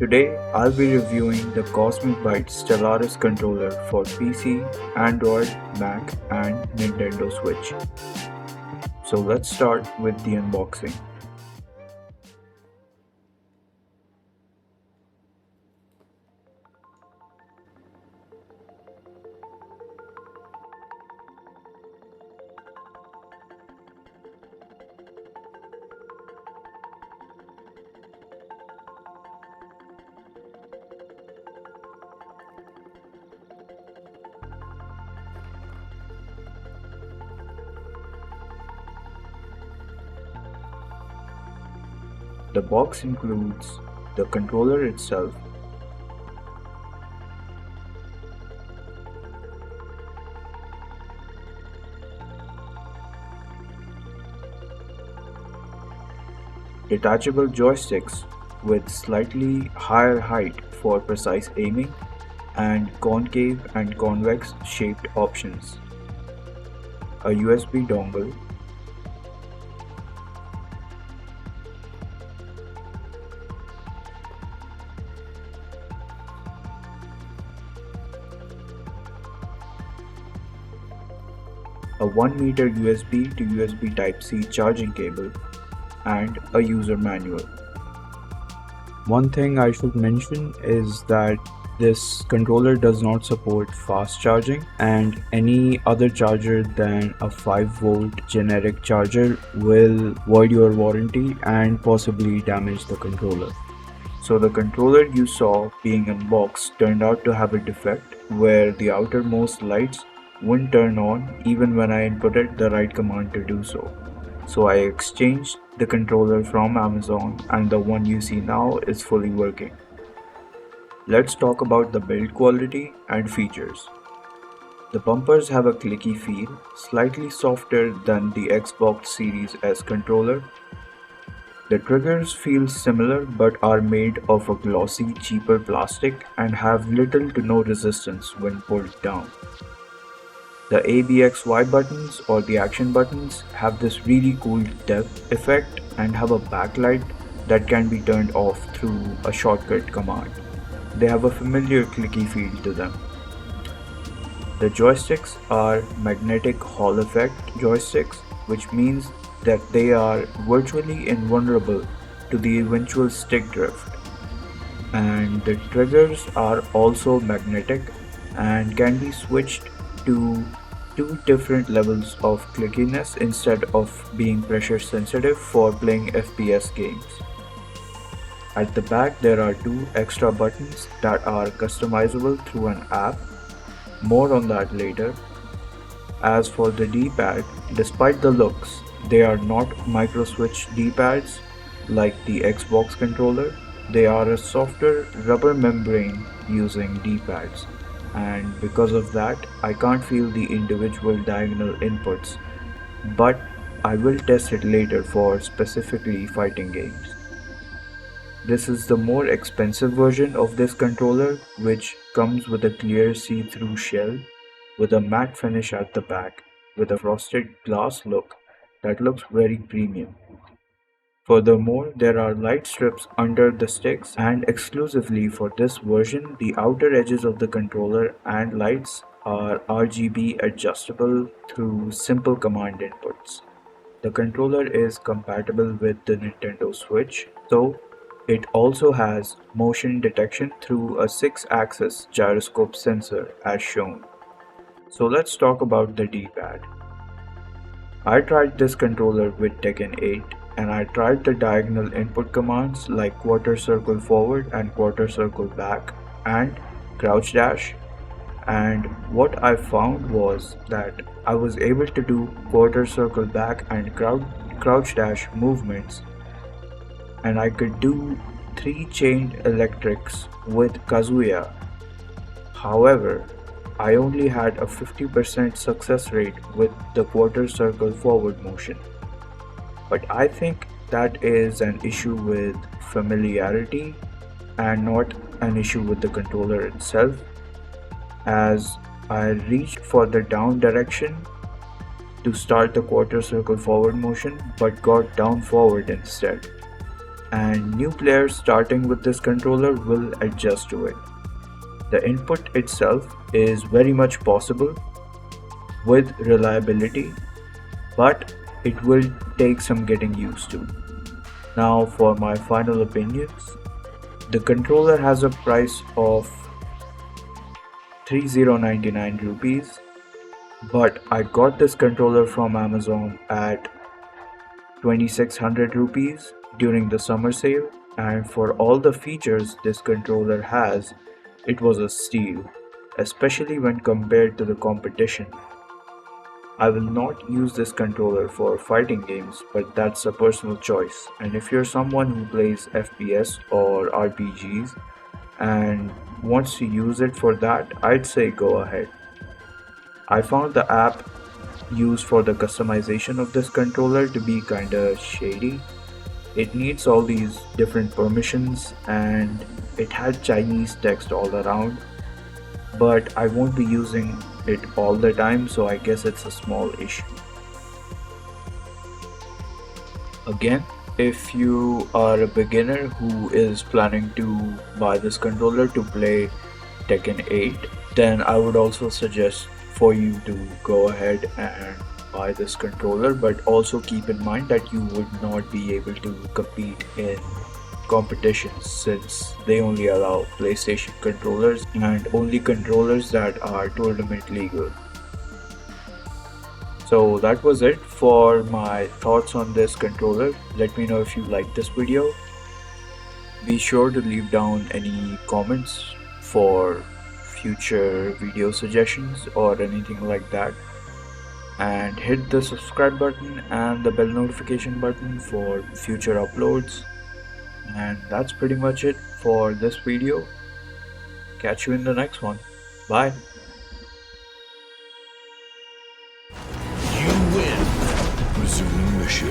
Today, I'll be reviewing the CosmicByte STELLARIS controller for PC, Android, Mac, and Nintendo Switch. So let's start with the unboxing. The box includes the controller itself, detachable joysticks with slightly higher height for precise aiming, and concave and convex shaped options, a USB dongle, a 1 meter USB to USB Type-C charging cable, and a user manual. One thing I should mention is that this controller does not support fast charging, and any other charger than a 5-volt generic charger will void your warranty and possibly damage the controller. So the controller you saw being unboxed turned out to have a defect where the outermost lights wouldn't turn on even when I inputted the right command to do so. So I exchanged the controller from Amazon and the one you see now is fully working. Let's talk about the build quality and features. The bumpers have a clicky feel, slightly softer than the Xbox Series S controller. The triggers feel similar but are made of a glossy, cheaper plastic and have little to no resistance when pulled down. The ABXY buttons or the action buttons have this really cool depth effect and have a backlight that can be turned off through a shortcut command. They have a familiar clicky feel to them. The joysticks are magnetic Hall effect joysticks, which means that they are virtually invulnerable to the eventual stick drift. And the triggers are also magnetic and can be switched to 2 different levels of clickiness instead of being pressure sensitive for playing FPS games. At the back there are 2 extra buttons that are customizable through an app. More on that later. As for the D-pad, despite the looks, they are not micro-switch D-pads like the Xbox controller. They are a softer rubber membrane using D-pads, and because of that I can't feel the individual diagonal inputs, but I will test it later for specifically fighting games. This is the more expensive version of this controller, which comes with a clear see-through shell with a matte finish at the back with a frosted glass look that looks very premium. Furthermore, there are light strips under the sticks, and exclusively for this version, the outer edges of the controller and lights are RGB adjustable through simple command inputs. The controller is compatible with the Nintendo Switch, so it also has motion detection through a 6-axis gyroscope sensor as shown. So let's talk about the D-pad. I tried this controller with Tekken 8 and I tried the diagonal input commands like quarter circle forward and quarter circle back and crouch dash, and what I found was that I was able to do quarter circle back and crouch dash movements, and I could do 3 chained electrics with Kazuya. However, I only had a 50% success rate with the quarter circle forward motion. But I think that is an issue with familiarity and not an issue with the controller itself, as I reached for the down direction to start the quarter circle forward motion but got down forward instead. and new players starting with this controller will adjust to it. The input itself is very much possible with reliability, but it will take some getting used to. Now for my final opinions. The controller has a price of 3099 rupees, but I got this controller from Amazon at 2600 rupees during the summer sale, and for all the features this controller has, it was a steal, especially when compared to the competition. I will not use this controller for fighting games, but that's a personal choice. And if you're someone who plays FPS or RPGs and wants to use it for that, I'd say go ahead. I found the app used for the customization of this controller to be kinda shady. It needs all these different permissions and it had Chinese text all around, but I won't be using it all the time, so I guess it's a small issue. Again, if you are a beginner who is planning to buy this controller to play Tekken 8, then I would also suggest for you to go ahead and buy this controller, but also keep in mind that you would not be able to compete in competitions since they only allow PlayStation controllers and only controllers that are tournament legal. So that was it for my thoughts on this controller. Let me know if you liked this video. Be sure to leave down any comments for future video suggestions or anything like that, and hit the subscribe button and the bell notification button for future uploads. And that's pretty much it for this video. Catch you in the next one. Bye. You win. Resuming mission.